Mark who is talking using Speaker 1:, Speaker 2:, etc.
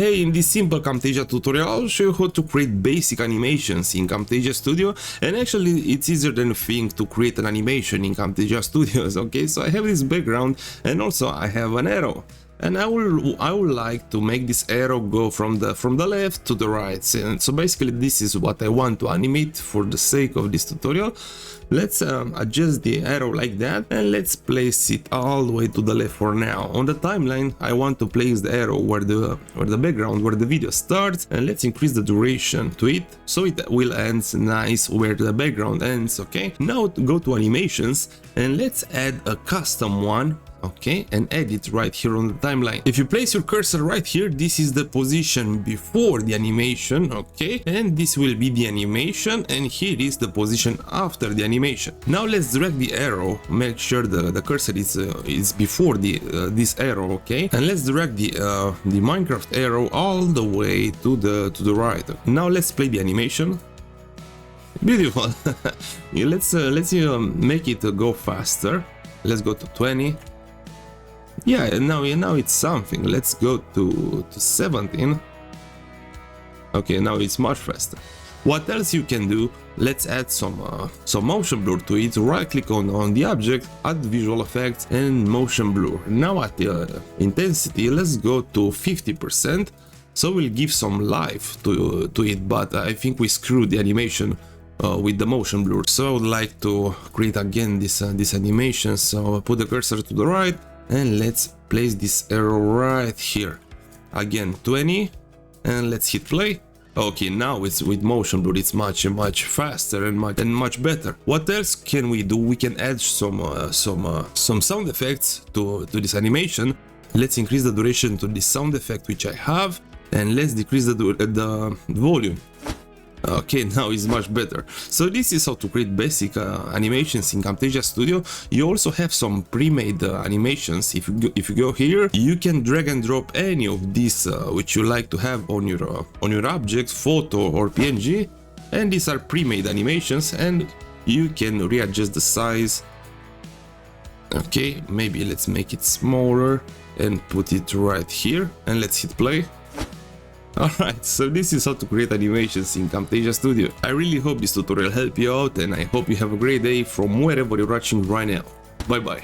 Speaker 1: Hey, in this simple Camtasia tutorial, I'll show you how to create basic animations in Camtasia Studio, and actually it's easier than you think to create an animation in Camtasia Studios, okay? So I have this background and also I have an arrow. And I would like to make this arrow go from the left to the right. And so basically this is what I want to animate for the sake of this tutorial. Let's adjust the arrow like that and let's place it all the way to the left for now. On the timeline I want to place the arrow where the background, where the video starts, and let's increase the duration to it so it will end nice where the background ends, okay? Now go to animations and let's add a custom one. Okay, and add it right here on the timeline. If you place your cursor right here, this is the position before the animation, okay, and this will be the animation, and here is the position after the animation. Now let's drag the arrow, make sure the cursor is before this arrow, okay, and let's drag the Minecraft arrow all the way to the right. Now let's play the animation. Beautiful. let's make it go faster. Let's go to 20. Yeah, now it's something. Let's go to 17. Okay, now it's much faster. What else you can do? Let's add some motion blur to it. Right click on the object, add visual effects and motion blur. Now at the intensity, let's go to 50%. So we'll give some life to it, but I think we screwed the animation with the motion blur. So I would like to create again this animation. So put the cursor to the right. And let's place this arrow right here. Again 20, and let's hit play. Okay, now it's with motion blur, it's much faster and much better. What else can we do? We can add some sound effects to this animation. Let's increase the duration to this sound effect which I have, and let's decrease the volume. Okay, now it's much better. So this is how to create basic animations in Camtasia Studio. You also have some pre-made animations. If you go here, you can drag and drop any of these which you like to have on your object, photo or PNG, and these are pre-made animations, and you can readjust the size. Okay, maybe let's make it smaller and put it right here, and let's hit play. Alright, so this is how to create animations in Camtasia Studio. I really hope this tutorial helped you out, and I hope you have a great day from wherever you're watching right now. Bye bye.